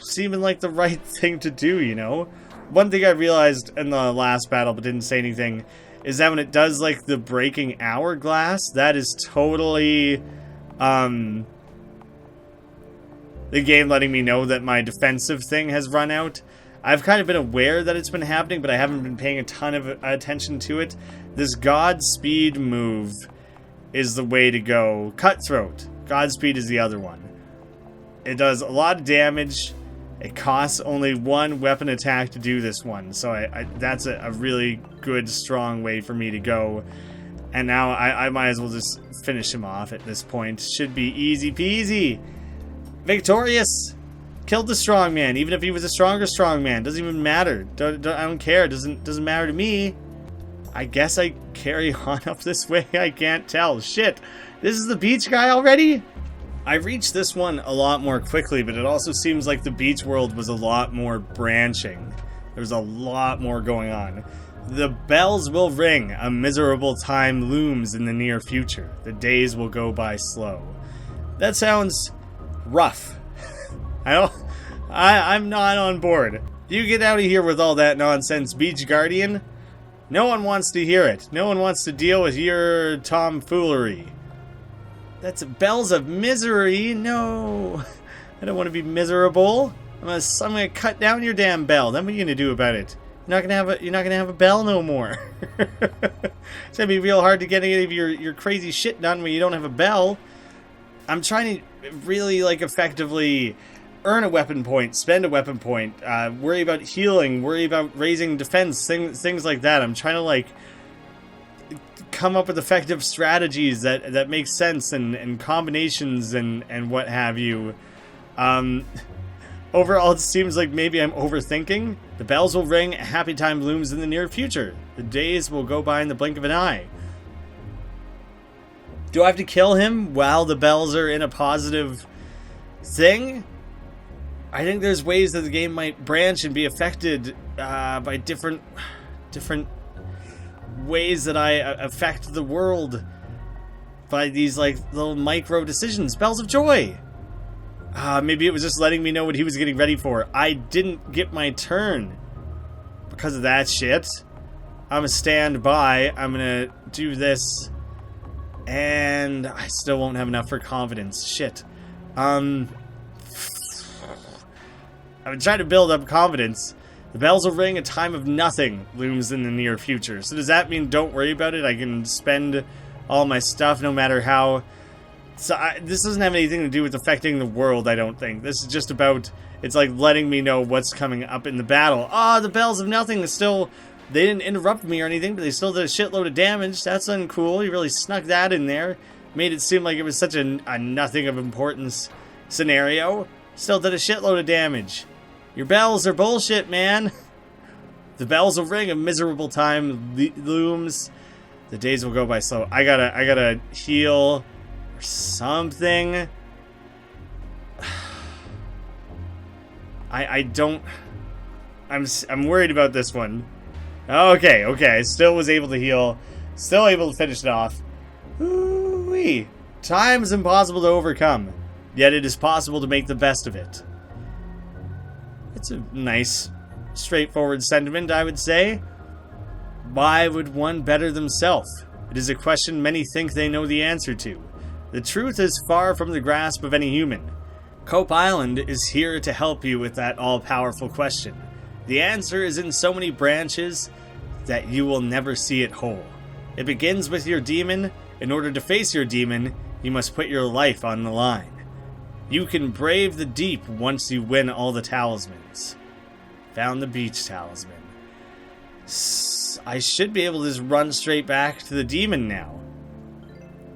seeming like the right thing to do, you know? One thing I realized in the last battle but didn't say anything is that when it does, like, the breaking hourglass, that is totally, the game letting me know that my defensive thing has run out. I've kind of been aware that it's been happening, but I haven't been paying a ton of attention to it. This Godspeed move is the way to go. Cutthroat. Godspeed is the other one. It does a lot of damage. It costs only one weapon attack to do this one. So that's a really good, strong way for me to go. And now I might as well just finish him off at this point. Should be easy peasy. Victorious. Killed the strong man, even if he was a stronger strong man. Doesn't even matter. I don't care. Doesn't matter to me. I guess I carry on up this way. I can't tell. Shit. This is the beach guy already? I reached this one a lot more quickly, but it also seems like the beach world was a lot more branching. There's a lot more going on. The bells will ring. A miserable time looms in the near future. The days will go by slow. That sounds rough. I'm not on board. You get out of here with all that nonsense, Beach Guardian. No one wants to hear it. No one wants to deal with your tomfoolery. That's bells of misery. No. I don't want to be miserable. I'm gonna cut down your damn bell. Then what are you gonna do about it? You're not gonna have a bell no more. It's gonna be real hard to get any of your crazy shit done when you don't have a bell. I'm trying to really, like, effectively earn a weapon point, spend a weapon point, worry about healing, worry about raising defense, things like that. I'm trying to, like, come up with effective strategies that make sense and combinations and what have you. Overall, it seems like maybe I'm overthinking. The bells will ring, a happy time looms in the near future. The days will go by in the blink of an eye. Do I have to kill him while the bells are in a positive thing? I think there's ways that the game might branch and be affected by different ways that I affect the world by these, like, little micro decisions. Bells of joy. Maybe it was just letting me know what he was getting ready for. I didn't get my turn because of that shit. I'm gonna stand by. I'm gonna do this, and I still won't have enough for confidence. Shit. I've been trying to build up confidence. The bells will ring, a time of nothing looms in the near future. So does that mean don't worry about it? I can spend all my stuff no matter how... So this doesn't have anything to do with affecting the world, I don't think. This is just about... It's like letting me know what's coming up in the battle. The bells of nothing is still... They didn't interrupt me or anything, but they still did a shitload of damage. That's uncool. You really snuck that in there. Made it seem like it was such a nothing of importance scenario. Still did a shitload of damage. Your bells are bullshit, man. The bells will ring, a miserable time looms. The days will go by slow. I gotta heal or something. I'm worried about this one. Okay, okay. Still was able to heal. Still able to finish it off. Ooh-wee. Time is impossible to overcome, yet it is possible to make the best of it. It's a nice, straightforward sentiment, I would say. Why would one better themselves? It is a question many think they know the answer to. The truth is far from the grasp of any human. Cope Island is here to help you with that all-powerful question. The answer is in so many branches that you will never see it whole. It begins with your demon. In order to face your demon, you must put your life on the line. You can brave the deep once you win all the talismans. Found the beach talisman. I should be able to just run straight back to the demon now.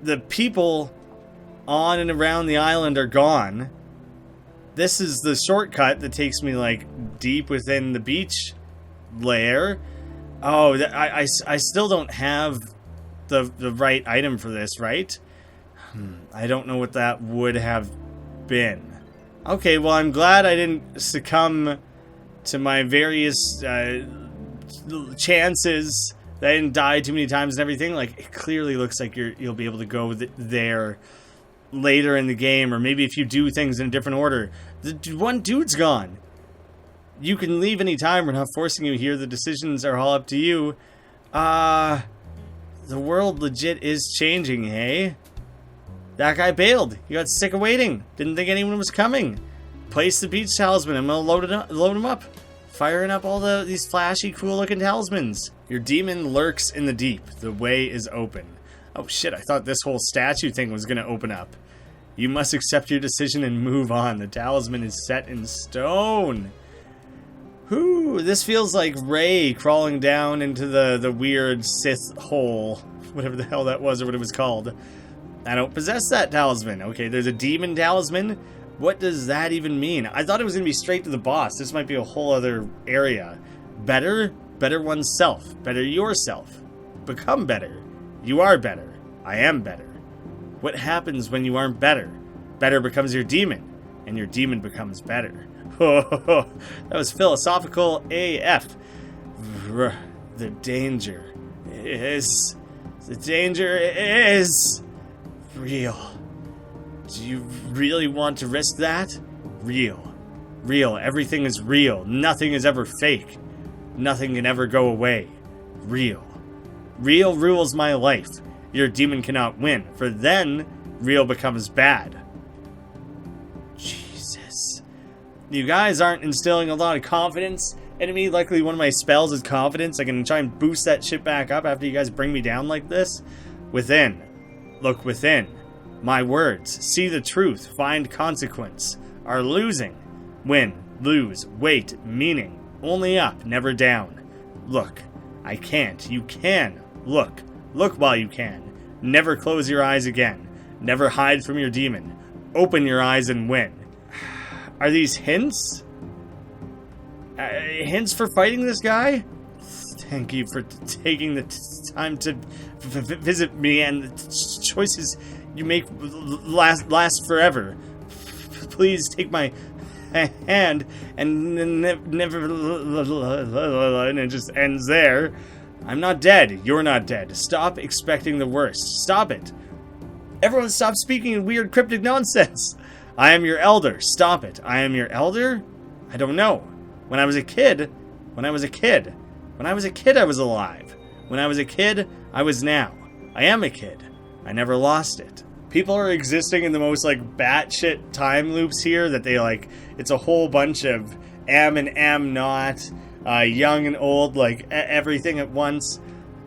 The people on and around the island are gone. This is the shortcut that takes me, like, deep within the beach layer. Oh, I still don't have the right item for this, right? I don't know what that would have been. Okay, well, I'm glad I didn't succumb to my various chances. That I didn't die too many times and everything. Like, it clearly looks like you'll be able to go there later in the game, or maybe if you do things in a different order. The one dude's gone. You can leave any time. We're not forcing you here. The decisions are all up to you. The world legit is changing, hey? That guy bailed. He got sick of waiting. Didn't think anyone was coming. Place the beach talisman. I'm gonna load him up. Firing up all these flashy, cool-looking talismans. Your demon lurks in the deep. The way is open. Oh shit, I thought this whole statue thing was gonna open up. You must accept your decision and move on. The talisman is set in stone. Whew, this feels like Ray crawling down into the weird Sith hole. Whatever the hell that was or what it was called. I don't possess that talisman. Okay, there's a demon talisman. What does that even mean? I thought it was gonna be straight to the boss. This might be a whole other area. Better oneself. Better yourself. Become better. You are better. I am better. What happens when you aren't better? Better becomes your demon, and your demon becomes better. That was philosophical AF. The danger is real. Do you really want to risk that? Real. Everything is real. Nothing is ever fake. Nothing can ever go away. Real rules my life. Your demon cannot win, for then real becomes bad. Jesus. You guys aren't instilling a lot of confidence into me. Luckily, one of my spells is confidence. I can try and boost that shit back up after you guys bring me down like this. Within. Look within. My words. See the truth. Find consequence. Are losing. Win. Lose. Wait. Meaning. Only up. Never down. Look. I can't. You can. Look. Look while you can. Never close your eyes again. Never hide from your demon. Open your eyes and win. Are these hints? Hints for fighting this guy? Thank you for taking the time to visit me, and the choices you make last forever. Please take my hand and never, and it just ends there. I'm not dead. You're not dead. Stop expecting the worst. Stop it. Everyone stop speaking in weird cryptic nonsense. I am your elder. Stop it. I am your elder? I don't know. When I was a kid, I was alive. When I was a kid, I was now. I am a kid. I never lost it. People are existing in the most, like, batshit time loops here that they, like, it's a whole bunch of am and am not, young and old, like, everything at once.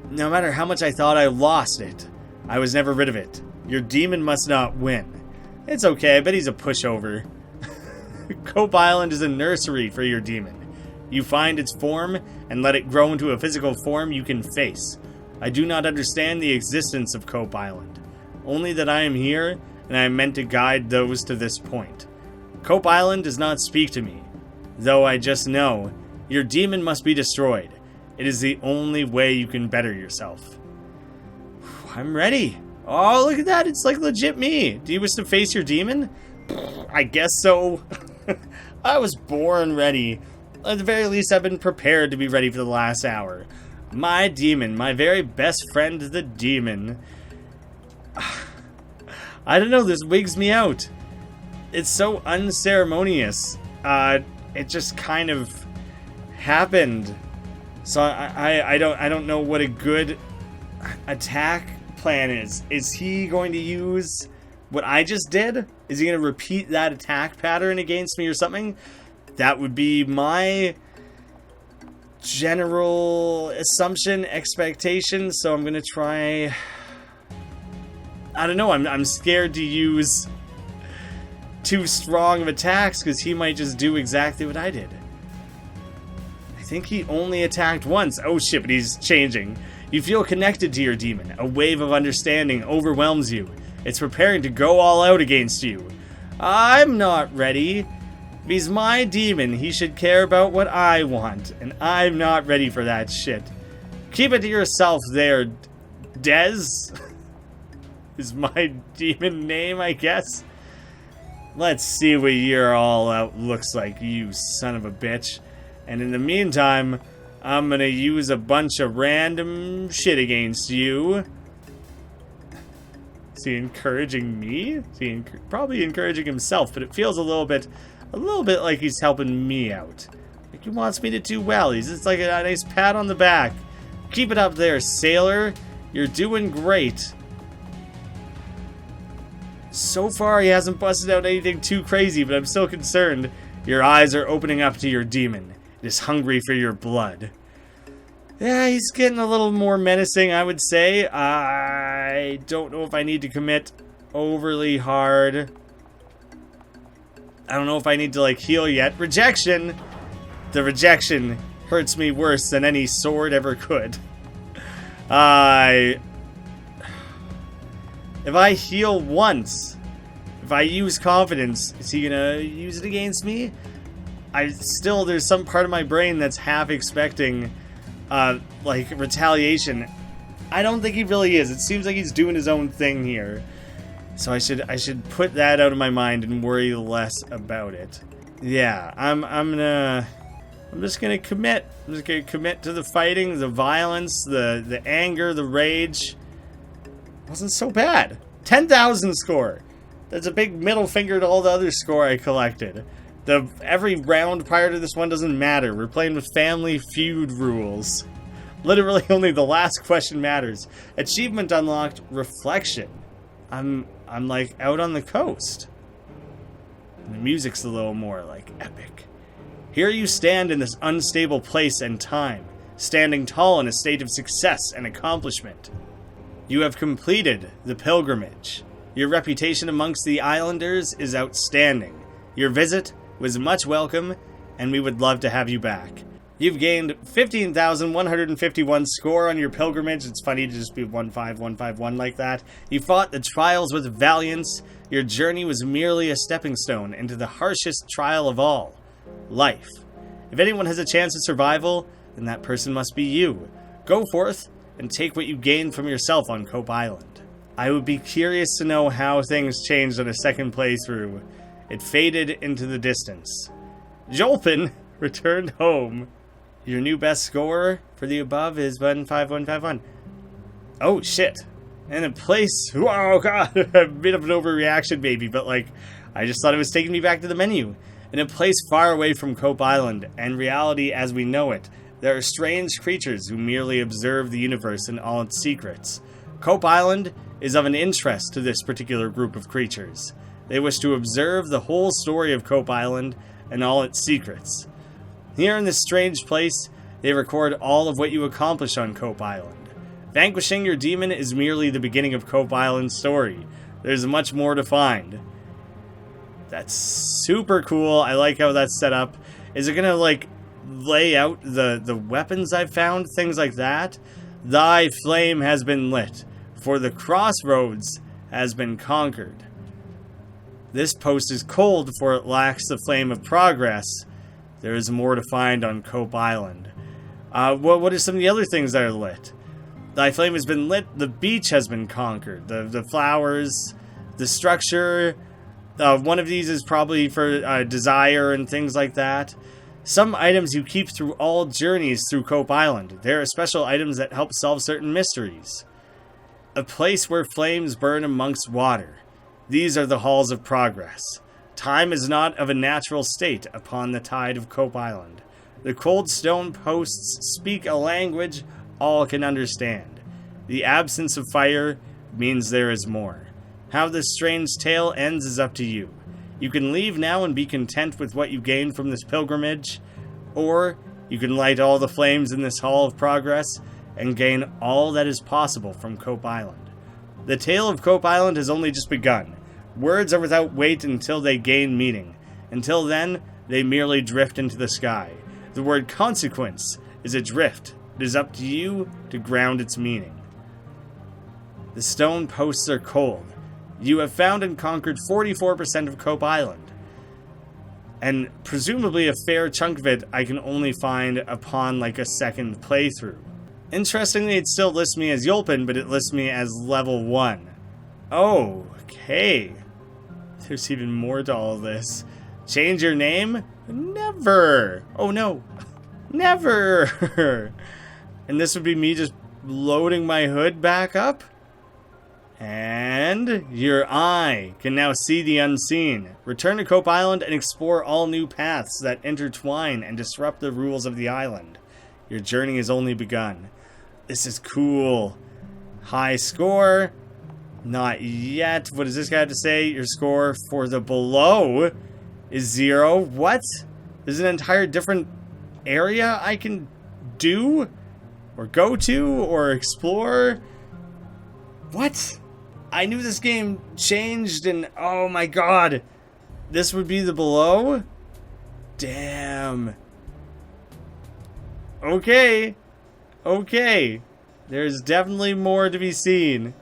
No matter how much I thought I lost it, I was never rid of it. Your demon must not win. It's okay, I bet he's a pushover. Cope Island is a nursery for your demon. You find its form and let it grow into a physical form you can face. I do not understand the existence of Cope Island. Only that I am here, and I am meant to guide those to this point. Cope Island does not speak to me, though I just know your demon must be destroyed. It is the only way you can better yourself. I'm ready. Oh, look at that. It's like legit me. Do you wish to face your demon? I guess so. I was born ready. At the very least, I've been prepared to be ready for the last hour. My demon, my very best friend, the demon. I don't know, this wigs me out. It's so unceremonious. It just kind of happened. So I don't know what a good attack plan is. Is he going to use what I just did? Is he going to repeat that attack pattern against me or something? That would be my general assumption, expectation. So I'm going to try... I don't know, I'm scared to use too strong of attacks because he might just do exactly what I did. I think he only attacked once. Oh shit, but he's changing. You feel connected to your demon. A wave of understanding overwhelms you. It's preparing to go all out against you. I'm not ready. If he's my demon, he should care about what I want, and I'm not ready for that shit. Keep it to yourself there, Dez. Is my demon name, I guess. Let's see what your all out looks like, you son of a bitch. And in the meantime, I'm gonna use a bunch of random shit against you. Is he encouraging me? Is he probably encouraging himself, but it feels a little bit like he's helping me out. Like he wants me to do well. He's just like a nice pat on the back. Keep it up there, sailor. You're doing great. So far, he hasn't busted out anything too crazy, but I'm still concerned. Your eyes are opening up to your demon. It is hungry for your blood. Yeah, he's getting a little more menacing, I would say. I don't know if I need to commit overly hard. I don't know if I need to, like, heal yet. Rejection! The rejection hurts me worse than any sword ever could. If I heal once, if I use confidence, is he gonna use it against me? There's some part of my brain that's half expecting, like, retaliation. I don't think he really is. It seems like he's doing his own thing here. So I should put that out of my mind and worry less about it. Yeah, I'm just gonna commit. I'm just gonna commit to the fighting, the violence, the anger, the rage. Wasn't so bad. 10,000 score. That's a big middle finger to all the other score I collected. Every round prior to this one doesn't matter. We're playing with Family Feud rules. Literally only the last question matters. Achievement unlocked, Reflection. I'm like out on the coast. And the music's a little more like epic. Here you stand in this unstable place and time, standing tall in a state of success and accomplishment. You have completed the pilgrimage. Your reputation amongst the islanders is outstanding. Your visit was much welcome, and we would love to have you back. You've gained 15,151 score on your pilgrimage. It's funny to just be 15151 like that. You fought the trials with valiance. Your journey was merely a stepping stone into the harshest trial of all, life. If anyone has a chance at survival, then that person must be you. Go forth and take what you gained from yourself on Cope Island. I would be curious to know how things changed on a second playthrough. It faded into the distance. Jolpin returned home. Your new best score for the above is 15151. Oh shit. And a place, oh god, a bit of an overreaction maybe, but like, I just thought it was taking me back to the menu. In a place far away from Cope Island and reality as we know it, there are strange creatures who merely observe the universe and all its secrets. Cope Island is of an interest to this particular group of creatures. They wish to observe the whole story of Cope Island and all its secrets. Here in this strange place, they record all of what you accomplish on Cope Island. Vanquishing your demon is merely the beginning of Cope Island's story. There's much more to find. That's super cool. I like how that's set up. Is it gonna, like, lay out the weapons I've found? Things like that? Thy flame has been lit, for the crossroads has been conquered. This post is cold, for it lacks the flame of progress. There is more to find on Cope Island. What are some of the other things that are lit? Thy flame has been lit, the beach has been conquered. The flowers, the structure. One of these is probably for desire and things like that. Some items you keep through all journeys through Cope Island. There are special items that help solve certain mysteries. A place where flames burn amongst water. These are the halls of progress. Time is not of a natural state upon the tide of Cope Island. The cold stone posts speak a language all can understand. The absence of fire means there is more. How this strange tale ends is up to you. You can leave now and be content with what you gained from this pilgrimage, or you can light all the flames in this Hall of Progress and gain all that is possible from Cope Island. The tale of Cope Island has only just begun. Words are without weight until they gain meaning. Until then, they merely drift into the sky. The word consequence is adrift. It is up to you to ground its meaning. The stone posts are cold. You have found and conquered 44% of Cope Island. And presumably a fair chunk of it I can only find upon like a second playthrough. Interestingly, it still lists me as Yulpin, but it lists me as level 1. Oh, okay. There's even more to all this. Change your name? Never! Oh no. Never! And this would be me just loading my hood back up? And your eye can now see the unseen. Return to Cope Island and explore all new paths that intertwine and disrupt the rules of the island. Your journey has only begun. This is cool. High score. Not yet. What does this guy have to say? Your score for the below is 0. What? There's an entire different area I can do? Or go to? Or explore? What? I knew this game changed and oh my god. This would be the below? Damn. Okay. Okay. There's definitely more to be seen.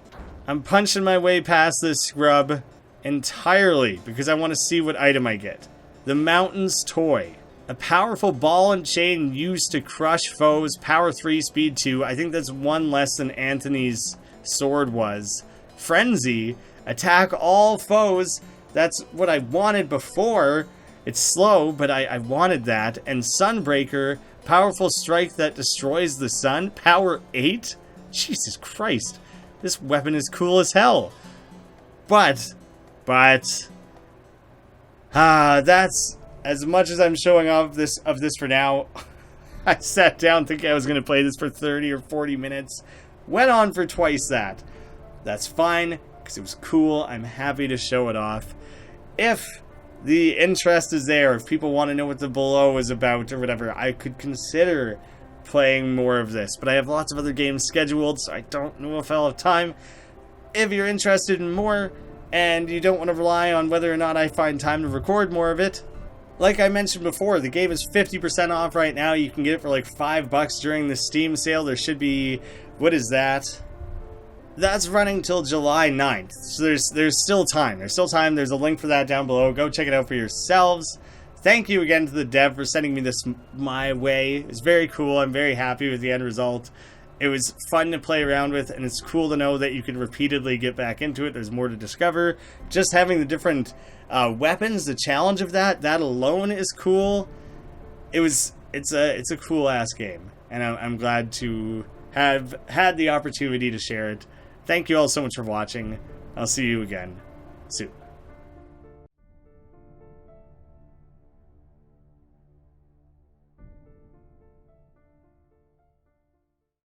I'm punching my way past this scrub entirely because I want to see what item I get. The Mountain's Toy. A powerful ball and chain used to crush foes. Power 3, speed 2. I think that's 1 less than Anthony's sword was. Frenzy. Attack all foes. That's what I wanted before. It's slow, but I wanted that. And Sunbreaker. Powerful strike that destroys the sun. Power 8? Jesus Christ. This weapon is cool as hell. But, that's as much as I'm showing off this for now. I sat down thinking I was going to play this for 30 or 40 minutes. Went on for twice that. That's fine, because it was cool. I'm happy to show it off. If the interest is there, if people want to know what the below is about or whatever, I could consider playing more of this. But I have lots of other games scheduled, so I don't know if I'll have time. If you're interested in more, and you don't want to rely on whether or not I find time to record more of it, like I mentioned before, the game is 50% off right now. You can get it for like $5 during the Steam sale. There should be... what is that? That's running till July 9th. So there's still time. There's still time. There's a link for that down below. Go check it out for yourselves. Thank you again to the dev for sending me this my way. It's very cool. I'm very happy with the end result. It was fun to play around with, and it's cool to know that you can repeatedly get back into it. There's more to discover. Just having the different weapons, the challenge of that alone is cool. It's a cool ass game, and I'm glad to have had the opportunity to share it. Thank you all so much for watching. I'll see you again soon.